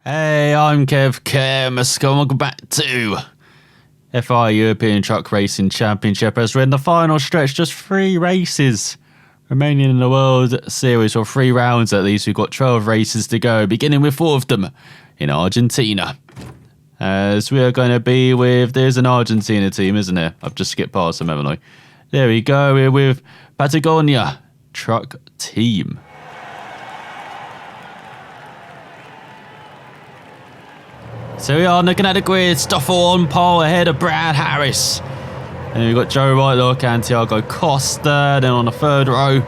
Hey, I'm ElusiveKev. Let's go. Welcome back to FI European Truck Racing Championship as we're in the final stretch. Just 3 races remaining in the World Series, or 3 rounds at least. We've got 12 races to go, beginning with 4 of them in Argentina. As we are going to be with, there's an Argentina team, isn't there? I've just skipped past them, haven't I? There we go. We're with Patagonia Truck Team. So we are looking at the grid. Stoffel on pole ahead of Brad Harris. And then we've got Joe Whitelock and Thiago Costa. Then on the 3rd row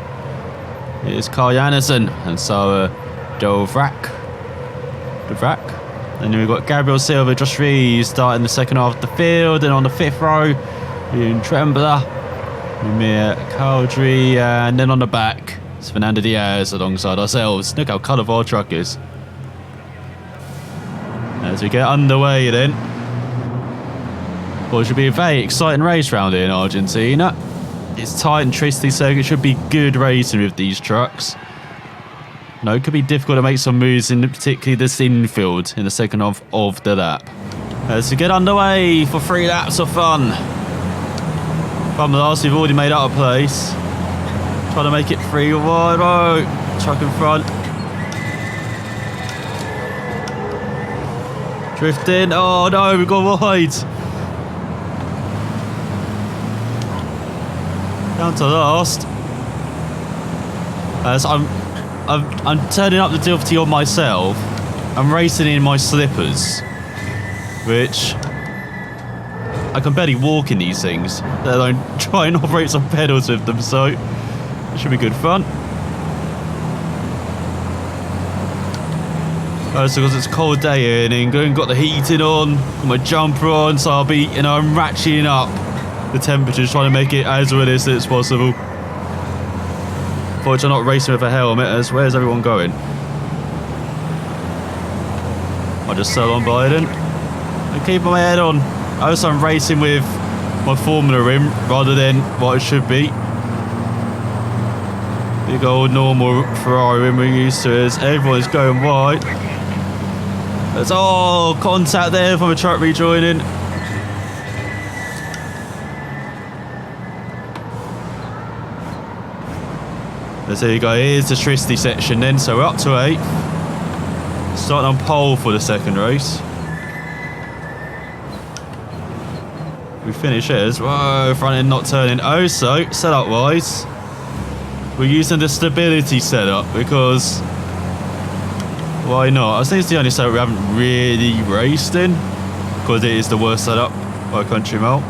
is Carl Janssen and Sarah Dovrak. And then we've got Gabriel Silva, Josh Rees starting the second half of the field. And on the 5th row, Ian Trembler, Mimir Caldry. And then on the back, it's Fernando Diaz alongside ourselves. Look how colourful our truck is. As we get underway then. Well, it should be a very exciting race round here in Argentina. It's tight and twisty, so it should be good racing with these trucks. No, it could be difficult to make some moves, in particularly this infield in the second half of the lap. As we get underway for 3 laps of fun. From the last, we've already made up a place. Trying to make it 3 wide. Oh, truck in front. Drifting. Oh no, we've gone wide. Down to last. As I'm turning up the difficulty on myself. I'm racing in my slippers, which I can barely walk in these things. Let alone try and operate some pedals with them. So it should be good fun. So because it's a cold day here in England, got the heating on, got my jumper on, so I'll be, I'm ratcheting up the temperatures, trying to make it as realistic as possible. Fortunately, I'm not racing with a helmet, as where's everyone going? I'll just sell on Biden and keep my head on. Also, I'm racing with my Formula rim rather than what it should be. Big old normal Ferrari rim we're used to, as everyone's going wide. There's contact there from a truck rejoining. There you go, here's the Tristy section then, so we're up to 8th. Starting on pole for the second race. We finish as, whoa, front end not turning. Oh, so, setup wise, we're using the stability setup because why not? I think it's the only setup we haven't really raced in because it is the worst setup by a country mile.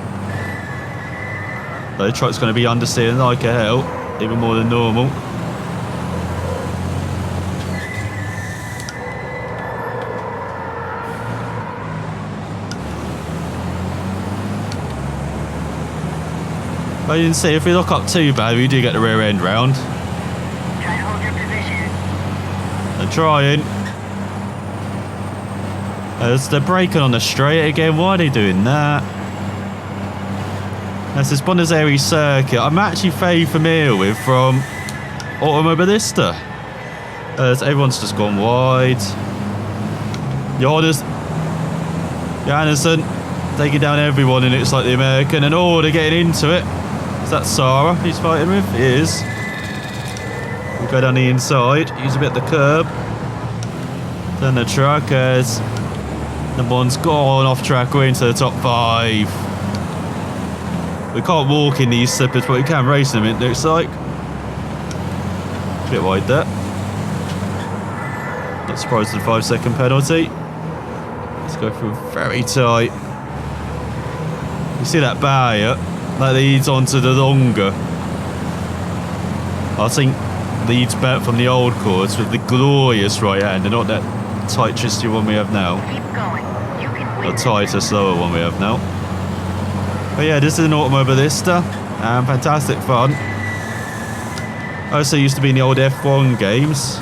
The truck's going to be understeering like a hell, even more than normal. But you can see if we look up too bad, we do get the rear end round. Try to hold your position. I'm trying. As they're braking on the straight again, why are they doing that? That's this Buenos Aires circuit I'm actually very familiar with from Automobilista. As everyone's just gone wide. Janssen taking down everyone, and it's like the American, and they're getting into it. Is that Sarah he's fighting with? It is. We'll go down the inside, use a bit of the curb. Then the truck as number 1's gone off track, we're into the top 5. We can't walk in these slippers, but we can race them, it looks like. A bit wide there. Not surprised at the 5-second penalty. Let's go through very tight. You see that barrier? That leads onto the longer. I think leads back from the old course with the glorious right hand, and not that tight, twisty one we have now. Keep going. You can win. The tighter, slower one we have now. But yeah, this is an Automobilista, and fantastic fun. I also used to be in the old F1 games,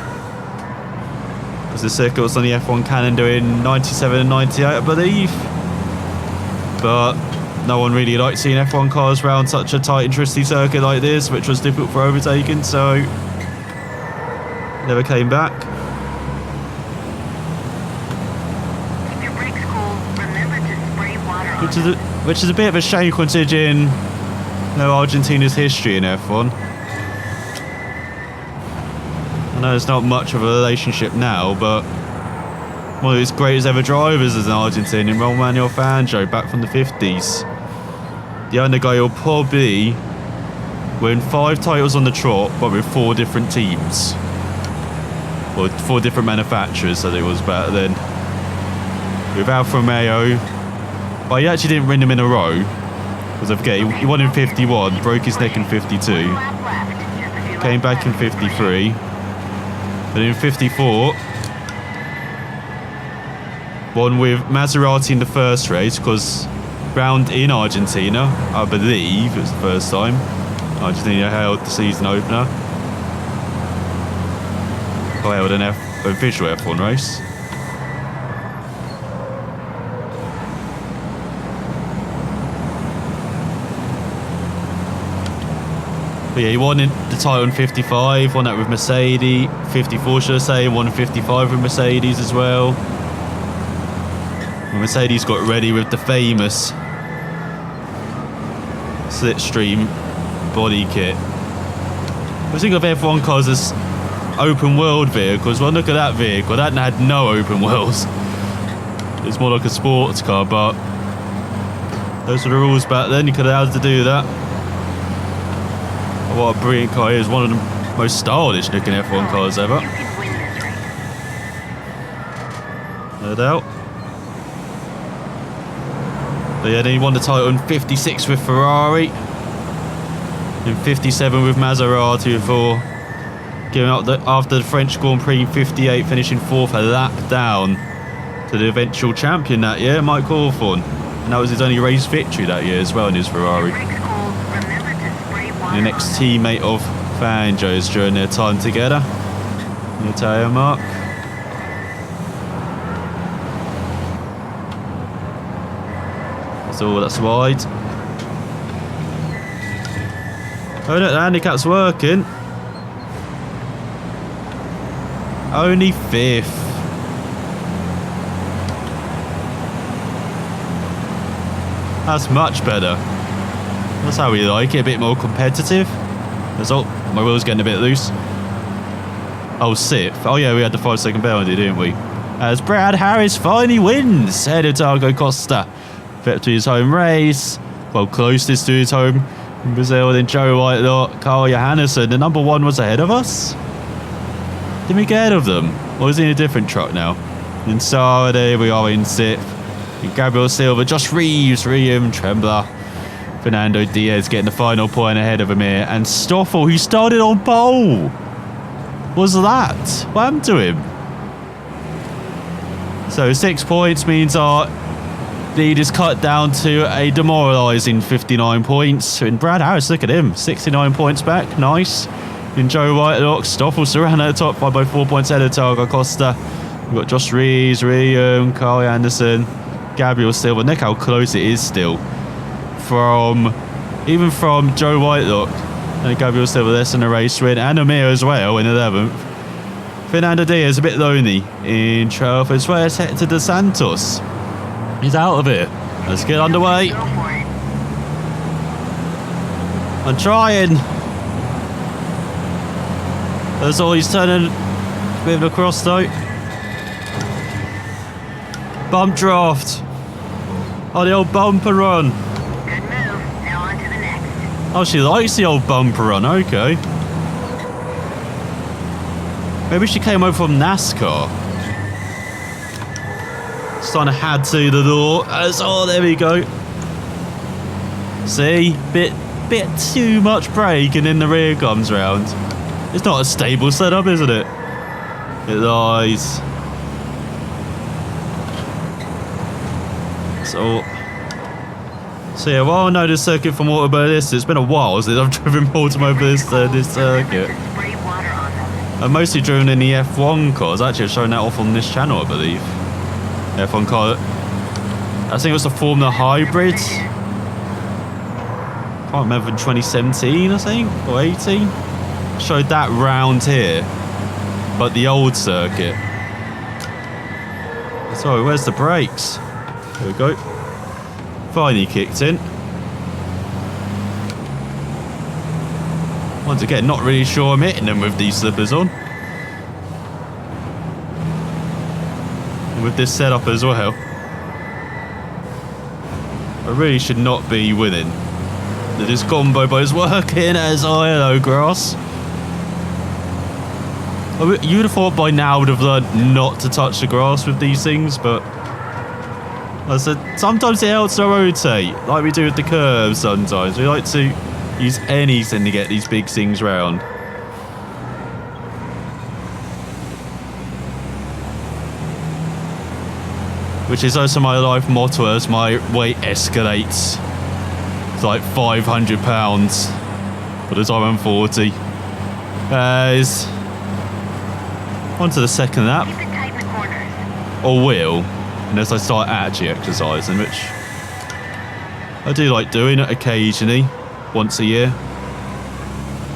because the circuit was on the F1 calendar in 97 and 98, I believe. But no one really liked seeing F1 cars around such a tight and twisty circuit like this, which was difficult for overtaking, so never came back. which is a bit of a shame considering Argentina's history in F1. I know there's not much of a relationship now, but one of his greatest ever drivers is an Argentinian, Manuel Fangio, back from the 50s. The only guy who'll probably win 5 titles on the trot, but with 4 different teams. Or 4 different manufacturers, that it was back then. With Alfa Romeo, but he actually didn't win them in a row. Because I forget, he won in 51, broke his neck in 52, came back in 53, but in 54, won with Maserati in the first race, because round in Argentina, I believe it was the first time Argentina held the season opener. Or held an official F1 race. But yeah, he won the title in 55, won that with Mercedes, 54 should I say, won 55 with Mercedes as well. When Mercedes got ready with the famous slipstream body kit. I think of F1 cars as open world vehicles. Well, look at that vehicle, that had no open worlds. It's more like a sports car, but those were the rules back then, you could have had to do that. What a brilliant car is, one of the most stylish looking F1 cars ever. No doubt. But yeah, then he won the title in 56 with Ferrari, in 57 with Maserati before giving up after the French Grand Prix in 58, finishing 4th a lap down to the eventual champion that year, Mike Hawthorne. And that was his only race victory that year as well in his Ferrari. The next teammate of Fangio's during their time together, the Italian mark. So that's wide. Oh look, the handicap's working. Only 5th. That's much better. That's how we like it, a bit more competitive. Oh, my wheel's getting a bit loose. Oh, 6th. Oh yeah, we had the 5-second penalty, didn't we? As Brad Harris finally wins ahead of Diego Costa. Back to his home race. Well, closest to his home in Brazil. Then Joe Whitelock, Carl Johannesson. The number 1 was ahead of us. Did we get ahead of them? Or was he in a different truck now? In Saturday, we are in 6th. And Gabriel Silva, Josh Reeves, Liam Trembler. Fernando Diaz getting the final point ahead of him here. And Stoffel, who started on pole. What's that? What happened to him? So 6 points means our lead is cut down to a demoralising 59 points. And Brad Harris, look at him. 69 points back. Nice. And Joe Whitelock, Stoffel surrounded at the top by 4 points ahead of Diego Costa. We've got Josh Reeves, Liam, Carl Anderson, Gabriel Silva. Look how close it is still. Even from Joe Whitelock and Gabriel Silva, less than a race win, and Amir as well in 11th. Fernando Diaz a bit lonely in 12th as well as Hector Dos Santos. He's out of here. Let's get underway. I'm trying. That's all he's turning. Moving across though. Bump draft. Oh, the old bumper run. Oh, she likes the old bumper run, okay. Maybe she came over from NASCAR. Starting to head to the door. Oh, there we go. See? Bit too much brake and then the rear comes round. It's not a stable setup, isn't it? It lies. So yeah, while I know this circuit from Automobilist, it's been a while since I've driven Automobilist this circuit. I've mostly driven in the F1 cars. Actually, I've shown that off on this channel, I believe. F1 car. I think it was the Formula Hybrid. Can't remember, in 2017, I think, or 18. Showed that round here, but the old circuit. So, where's the brakes? There we go. finally kicked in. Once again, not really sure I'm hitting them with these slippers on. And with this setup as well. I really should not be winning. This combo, but it's working as hello grass. You'd have thought by now I would have learned not to touch the grass with these things, but I said sometimes it helps to rotate, like we do with the curves sometimes. We like to use anything to get these big things round. Which is also my life motto as my weight escalates. It's like 500 pounds by the time I'm 40. On to the second lap. Keep it tight in the corners. Or will, unless I start actually exercising, which I do like doing it occasionally, once a year.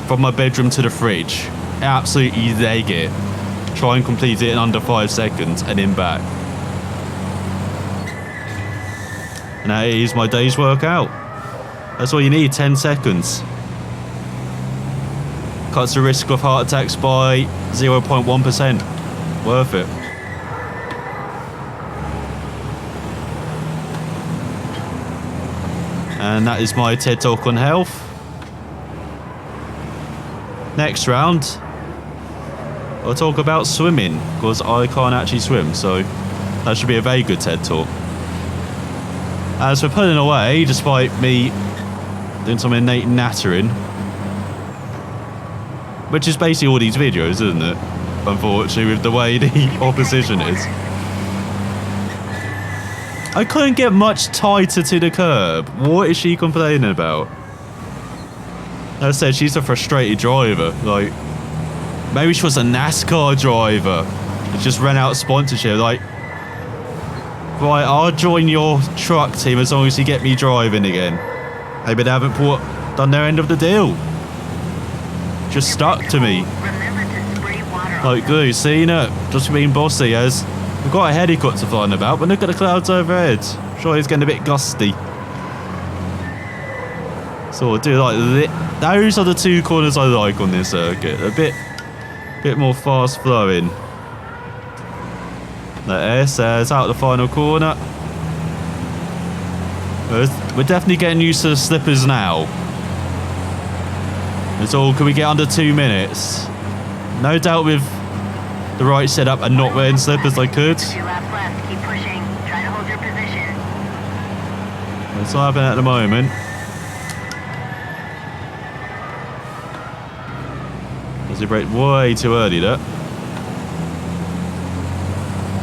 From my bedroom to the fridge. Absolutely leg it. Try and complete it in under 5 seconds and then back. And that is my day's workout. That's all you need, 10 seconds. Cuts the risk of heart attacks by 0.1%. Worth it. And that is my TED Talk on health. Next round, I'll talk about swimming, because I can't actually swim, so that should be a very good TED Talk. As for pulling away, despite me doing some innate nattering, which is basically all these videos, isn't it? Unfortunately, with the way the opposition is. I couldn't get much tighter to the curb. What is she complaining about? As I said, she's a frustrated driver. Like, maybe she was a NASCAR driver. It just ran out of sponsorship. Like, right, I'll join your truck team as long as you get me driving again. Maybe they haven't done their end of the deal. Just stuck to me. Remember to spray water on Like glue, seen it? Just being bossy as we've got a helicopter flying about, but look at the clouds overhead. Sure, it's getting a bit gusty. So I do like those are the two corners I like on this circuit. A bit more fast flowing. There, says out the final corner. We're definitely getting used to the slippers now. It's all, can we get under 2 minutes? No doubt with the right setup and not wearing slippers I could. 2 laps left. Keep pushing. Try to hold your position. It's not happening at the moment. Does he brake way too early there?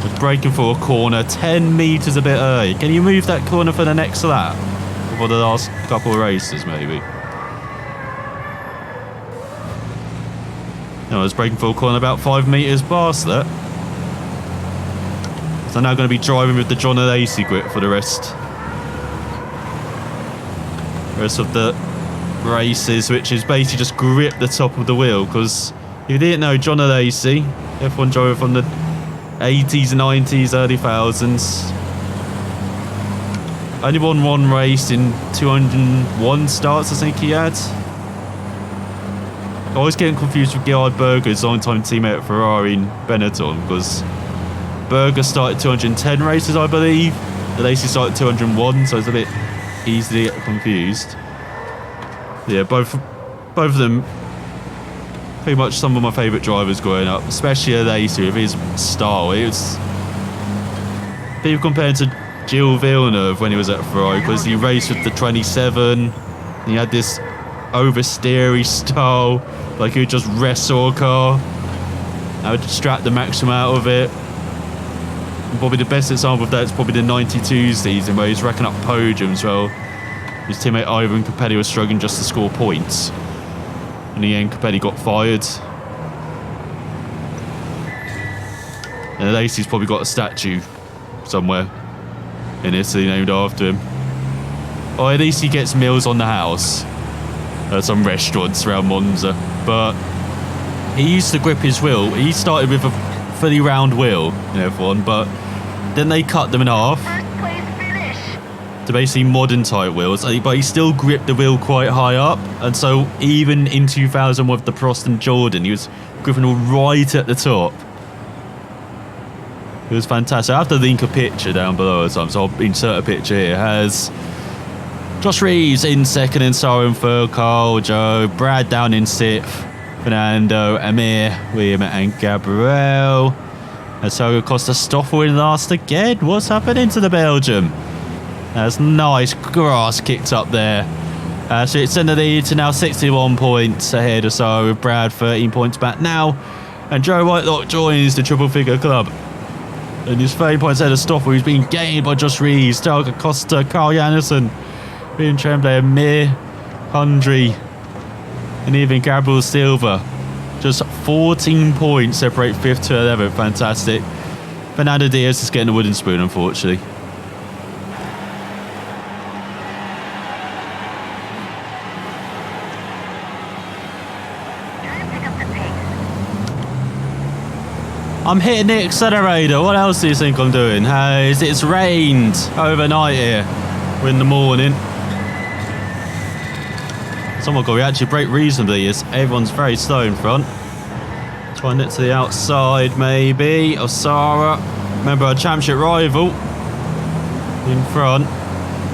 Just braking for a corner 10 metres a bit early. Can you move that corner for the next lap? Or for the last couple of races maybe? No, I was braking for a corner about 5 metres past that. So I'm now going to be driving with the John Lacey grip for the rest of the races, which is basically just grip the top of the wheel. Because if you didn't know, John Lacey, F1 driver from the 80s, 90s, early 2000s, only won one race in 201 starts, I think he had. I always getting confused with Gerhard Berger's longtime teammate at Ferrari in Benetton, because Berger started 210 races, I believe. Lacey started 201, so it's a bit easy to get confused. Yeah, both of them pretty much some of my favourite drivers growing up, especially Lacey with his style. It was people comparing to Gilles Villeneuve when he was at Ferrari, because he raced with the 27. He had this oversteery style, like he would just wrestle a car. I would extract the maximum out of it. And probably the best example of that is probably the 92 season, where he's racking up podiums while his teammate Ivan Capelli was struggling just to score points. In the end, Capelli got fired. And Lacey's probably got a statue somewhere in Italy named after him. Or at least he gets meals on the house at some restaurants around Monza. But he used to grip his wheel. He started with a fully round wheel in F1, but then they cut them in half. First place finish. to basically modern type wheels, but he still gripped the wheel quite high up, and so even in 2000 with the Prost and Jordan, he was gripping it right at the top. It was fantastic. I have to link a picture down below or something, so I'll insert a picture here. It has Josh Reeves in second and Sarah in third, Carl, Joe, Brad down in sixth, Fernando, Amir, William and Gabriel. And so Costa Stoffel in last again. What's happening to the Belgium? That's nice grass kicked up there. So it's in the lead to now 61 points ahead or so, with Brad 13 points back now. And Joe Whitelock joins the triple figure club. And he's 30 points ahead of Stoffel, who's been gained by Josh Reeves, Delga Costa, Carl Janssen, Ian Tremblay, Mir, Hundry, and even Gabriel Silva. Just 14 points separate 5th to 11th. Fantastic. Fernando Diaz is getting a wooden spoon, unfortunately. I'm hitting the accelerator. What else do you think I'm doing? It's rained overnight here. We're in the morning. Oh my god, we actually brake reasonably. Everyone's very slow in front. Try and nip to the outside, maybe. Osara. Remember our championship rival. In front.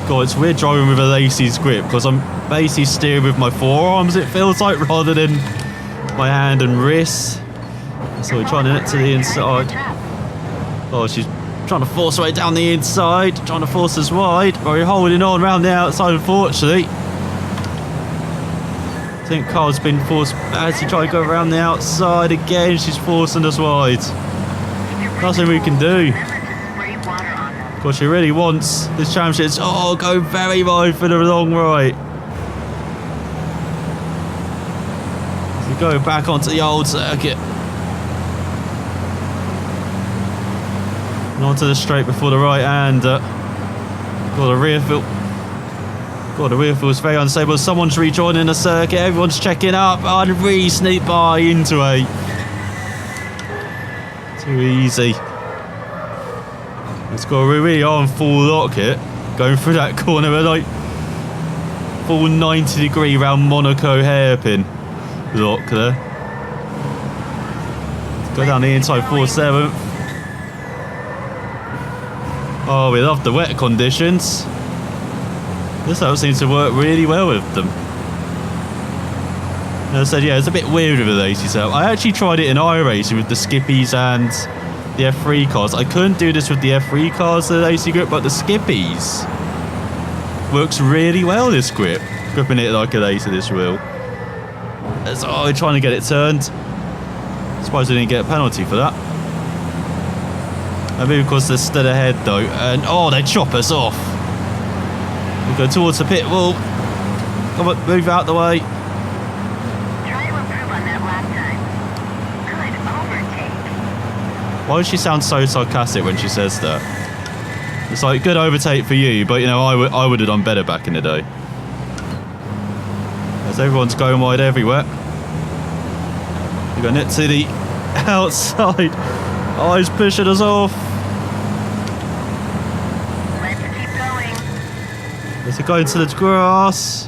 God, it's weird driving with a Lacey's grip because I'm basically steering with my forearms, it feels like, rather than my hand and wrist. So we're trying to nip to the inside. Oh, she's trying to force her way down the inside. Trying to force us wide. But we're holding on around the outside, unfortunately. I think Carl's been forced as he tried to go around the outside again. She's forcing us wide. Nothing we can do. Of course, she really wants this championship. Oh, go very wide for the long right. So we go back onto the old circuit. And onto the straight before the right hander. Got a rear field. God, the rear feels very unstable. Someone's rejoining the circuit. Everyone's checking up. Oh, and really sneak by into a. Too easy. It's got really on full lock here. Going through that corner with like full 90-degree round Monaco hairpin lock there. Go down the inside 4-7. Oh, we love the wet conditions. This setup seems to work really well with them. As I said, yeah, it's a bit weird with the Lacey setup. I actually tried it in iRacing with the Skippies and the F3 cars. I couldn't do this with the F3 cars, the Lacey grip, but the Skippies works really well, this grip. Gripping it like a Lacey, this wheel. So, we're trying to get it turned. Surprised we didn't get a penalty for that. Maybe because they're still ahead though. And, oh, they chop us off. We go towards the pit wall. Come on, move out the way. Try to improve on that last time. Good overtake. Why does she sound so sarcastic when she says that? It's like, good overtake for you, but you know, I would have done better back in the day. As everyone's going wide everywhere. We got it to the outside. Oh, he's pushing us off. As we go into the grass.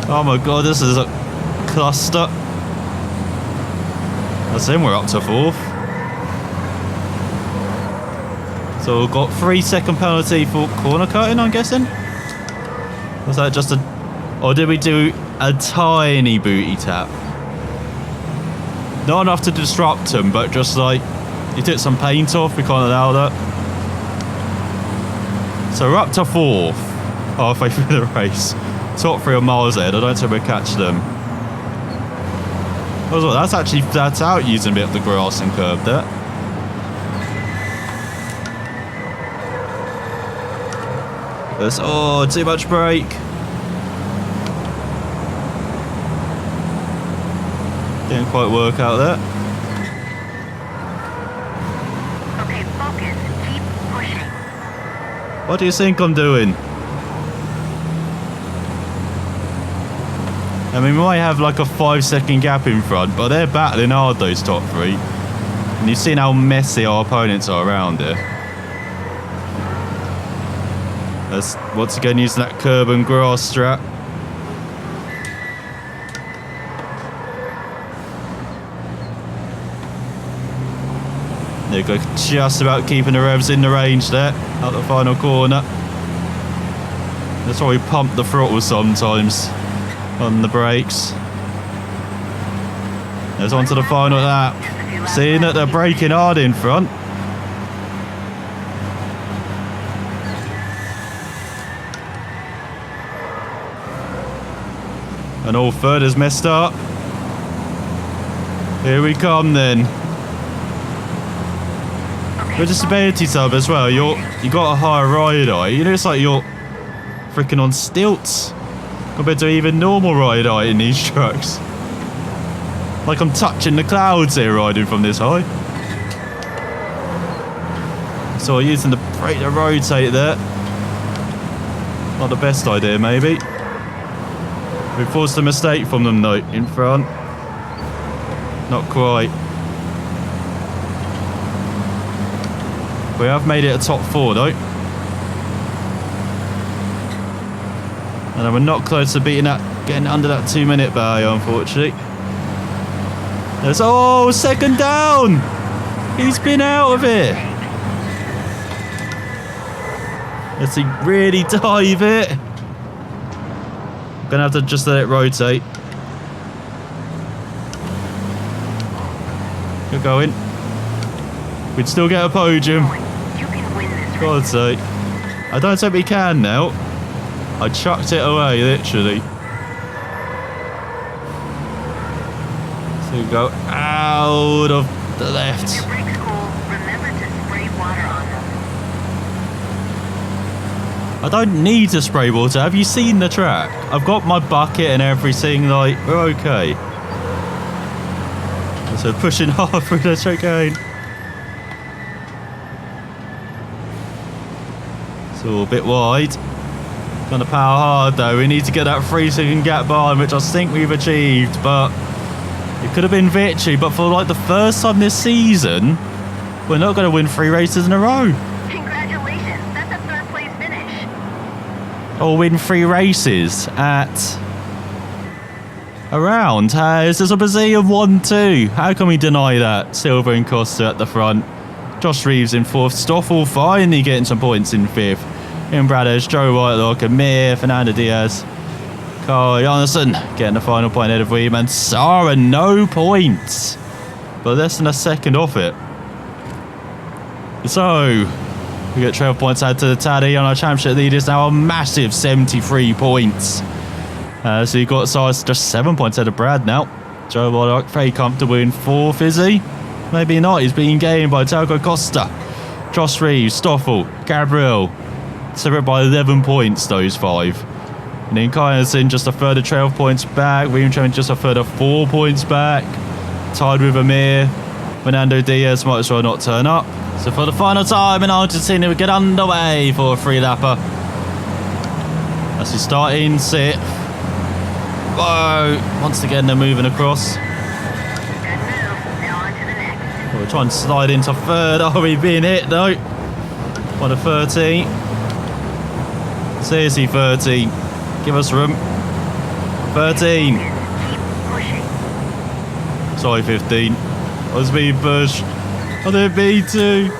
Oh my god, this is a cluster. That's in, we're up to 4th. So we've got 3-second penalty for corner cutting, I'm guessing. Was that just a... Or did we do a tiny booty tap? Not enough to disrupt him, but just like... He took some paint off, we can't allow that. So we're up to 4th, halfway through the race. Top 3 are miles ahead. I don't think we'll catch them. Oh, that's actually flat out using a bit of the grass and curb there. There's, oh, too much brake. Didn't quite work out there. Okay, focus. Keep pushing. What do you think I'm doing? I mean, we might have like a 5-second gap in front, but they're battling hard, those top 3. And you've seen how messy our opponents are around here. Let's once again using that curb and grass strat. There you go, just about keeping the revs in the range there, out the final corner. That's why we pump the throttle sometimes on the brakes. There's on to the final lap. Seeing that they're braking hard in front. And all third is messed up. Here we come then. With disability sub as well, you got a higher ride height. You know, it's like you're freaking on stilts compared to even normal ride height in these trucks. Like I'm touching the clouds here riding from this high. So I'm using the brake to rotate there. Not the best idea, maybe. We forced a mistake from them though, in front. Not quite. We have made it a top 4 though. And we're not close to beating that, getting under that 2-minute barrier, unfortunately. There's, oh, second down! He's been out of it! Let's see, really dive it. Gonna have to just let it rotate. Good going. We'd still get a podium. God's sake. I don't think we can now. I chucked it away, literally. So we go out of the left. Your brakes cool, remember to spray water on them. I don't need to spray water. Have you seen the track? I've got my bucket and everything, like, we're okay. So pushing hard through the chicane. It's all a bit wide. Gonna power hard though. We need to get that 3-second gap behind, which I think we've achieved, but it could have been victory. But for like the first time this season, we're not going to win 3 races in a row. Congratulations, that's a 3rd place finish. Or win 3 races at around. This is a Brazil of 1-2. How can we deny that? Silva and Costa at the front. Josh Reeves in 4th. Stoffel finally getting some points in 5th. In Bradders, Joe Whitelock, Amir, Fernando Diaz, Carl Jonassen getting the final point ahead of Weem, and Sarah no points, but less than a second off it. So we get 12 points added to the tally, and our championship lead is now a massive 73 points. So you've got Sarah's just 7 points ahead of Brad now. Joe Whitelock very comfortable in 4th, is he? Maybe not. He's being gained by Talco Costa, Josh Reeves, Stoffel, Gabriel. Separate by 11 points, those 5. And then Kyanson just a further 12 points back. William Trent just a further 4 points back. Tied with Amir. Fernando Diaz might as well not turn up. So for the final time in Argentina, we get underway for a 3-lapper. As we start in 6th. Whoa! Once again, they're moving across. Good move, now on to the next. We're trying to slide into 3rd. Oh, we've been hit though. 1 of 13. Seriously, 13. Give us room. 13. Keep pushing. Sorry, 15. I was being pushed. I didn't mean to.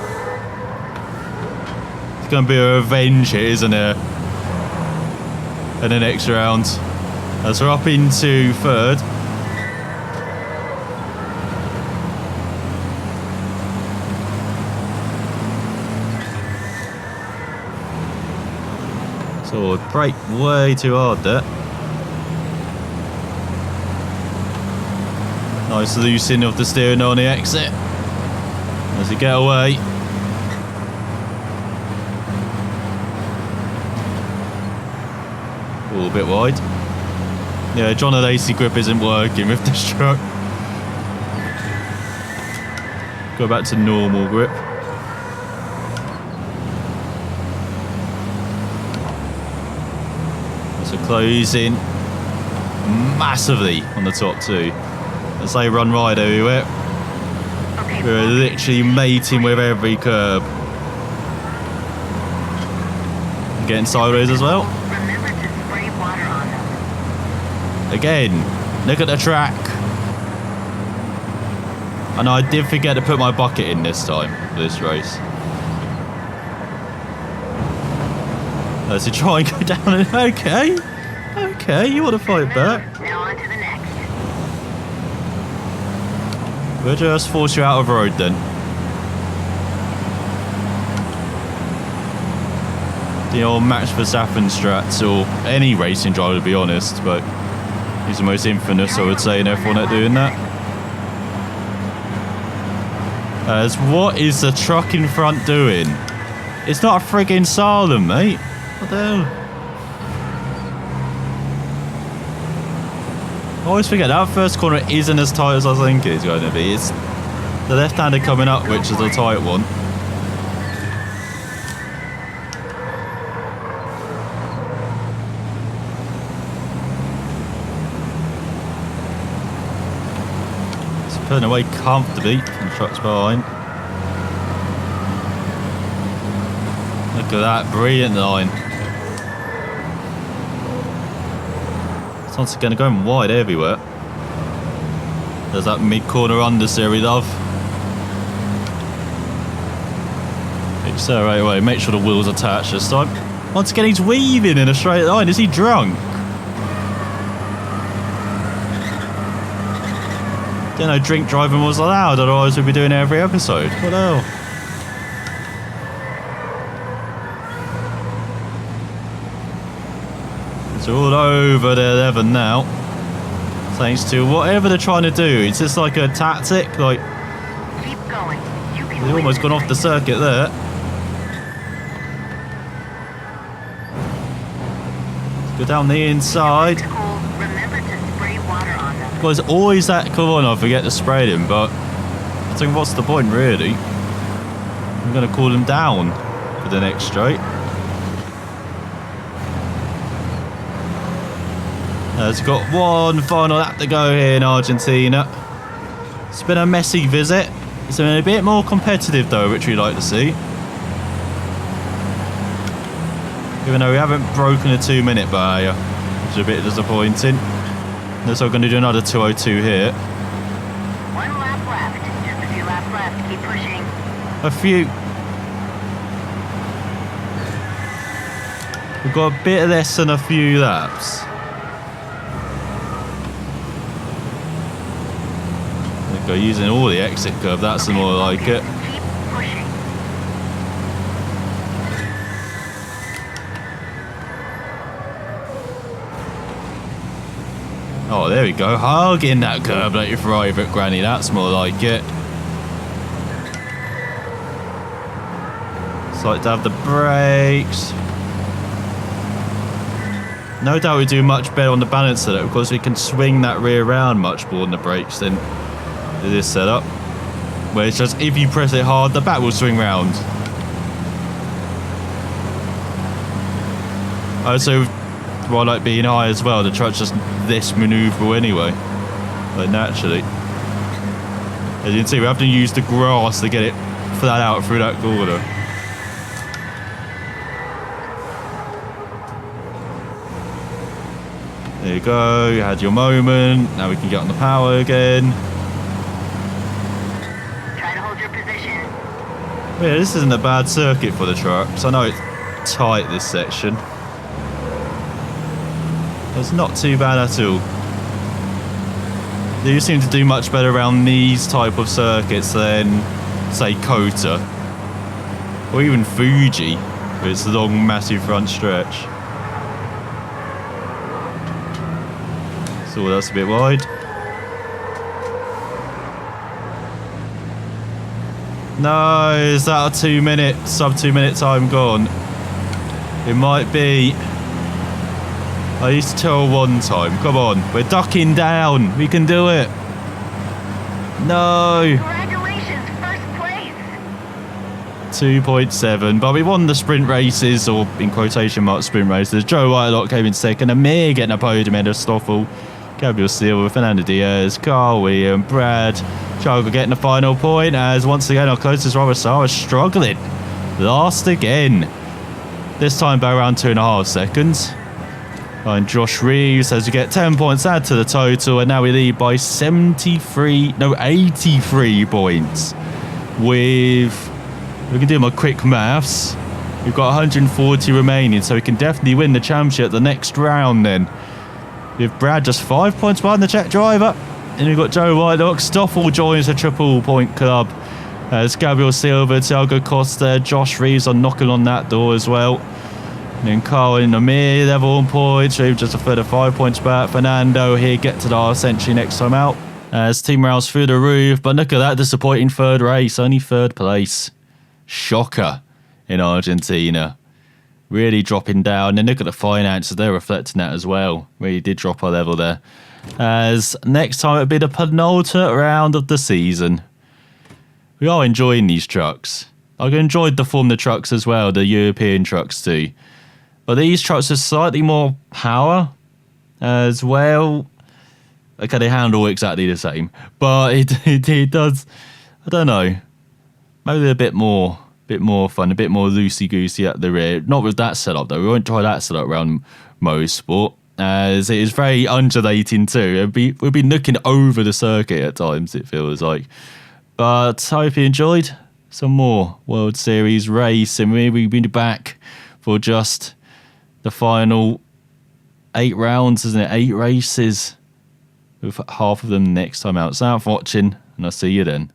It's going to be a revenge hit, isn't it? In the next round. As we're up into 3rd. So brake way too hard there. Nice loosening of the steering on the exit. As we get away. All a bit wide. Yeah, John and AC grip isn't working with this truck. Go back to normal grip. So closing massively on the top 2. As they run right everywhere. Okay, We're literally mating with every curb. Getting sideways as well. Remember to spray water on them. Again, look at the track. And I did forget to put my bucket in this time, this race. To try and go down and okay, you want to fight back? Now on to the next. We'll just force you out of the road then. The old Max Verstappen strats, or any racing driver to be honest, but he's the most infamous, I would say, in F1 at doing that. As what is the truck in front doing? It's not a friggin' Salem, mate. What the hell? I always forget that first corner isn't as tight as I think it's going to be. It's the left-hander coming up, which is a tight one. It's pulling away comfortably from the trucks behind. Look at that, brilliant line. It's once again going wide everywhere. There's that mid-corner understeer we love. Accelerate away, make sure the wheel's attached this time. Once again he's weaving in a straight line, is he drunk? Didn't know drink driving was allowed, otherwise we'd be doing it every episode. What the hell? It's all over the 11 now. Thanks to whatever they're trying to do. It's just like a tactic. Like, Keep going. You can they've almost gone off the circuit there. Let's go down the inside. Remember to spray water on them. Well, there's always that. Come on, I forget to spray him, but I think what's the point really? I'm going to call him down for the next straight. It's got one final lap to go here in Argentina. It's been a messy visit. It's been a bit more competitive though, which we like to see. Even though we haven't broken a 2-minute barrier, which is a bit disappointing. Looks like we're going to do another 2:02 here. 1 lap left. Just a few laps left. Keep pushing. A few. We've got a bit less than a few laps. Go using all the exit curve, that's the more like it. Keep pushing. Oh, there we go. Hugging that curb like your favourite granny, that's more like it. It's like to have the brakes. No doubt we do much better on the balance of it because we can swing that rear round much more on the brakes than this setup, where it's just if you press it hard, the back will swing round. Also, while like being high as well, the truck's just this manoeuvrable anyway, like naturally. As you can see, we have to use the grass to get it flat out through that corner. There you go, you had your moment, now we can get on the power again. Yeah, this isn't a bad circuit for the trucks. I know it's tight, this section. It's not too bad at all. They seem to do much better around these type of circuits than, say, Kota. Or even Fuji, with its long, massive front stretch. So that's a bit wide. No, is that a 2-minute, sub 2-minute time gone? It might be. I used to tell 1 time. Come on, we're ducking down. We can do it. No. Congratulations, first place. 2.7, but we won the sprint races, or in quotation marks, sprint races. Joe Whitelock came in second, Amir getting a podium ahead of Stoffel, Gabriel Silva, Fernando Diaz, Carl William, Brad Charles getting the final point, as once again our closest rival Sarah struggling. Last again. This time by around 2.5 seconds. And Josh Reeves says we get 10 points add to the total, and now we lead by 83 points. We can do my quick maths. We've got 140 remaining, so we can definitely win the championship the next round then. With Brad just 5 points behind the Czech driver. And we've got Joe Whitelock. Stoffel joins the triple point club. As Gabriel Silva, Thiago Costa, Josh Reeves are knocking on that door as well. And then Carl and Amir level on points. Reeves just a further 5 points back. Fernando here get to the half century next time out. As team morale's through the roof. But look at that disappointing third race. Only third place. Shocker in Argentina. Really dropping down. And look at the finances. They're reflecting that as well. Really did drop our level there. As next time it'll be the penultimate round of the season. We are enjoying these trucks. I've enjoyed the Formula trucks as well, the European trucks too. But these trucks are slightly more power as well. Okay, they handle exactly the same. But it does, I don't know, maybe a bit more fun, a bit more loosey-goosey at the rear. Not with that setup though. We won't try that setup around motorsport. As it is very undulating too. We'll be looking over the circuit at times, it feels like. But I hope you enjoyed some more World Series racing. We'll be back for just the final 8 rounds, isn't it? 8 races with half of them next time out. So thanks for watching, and I'll see you then.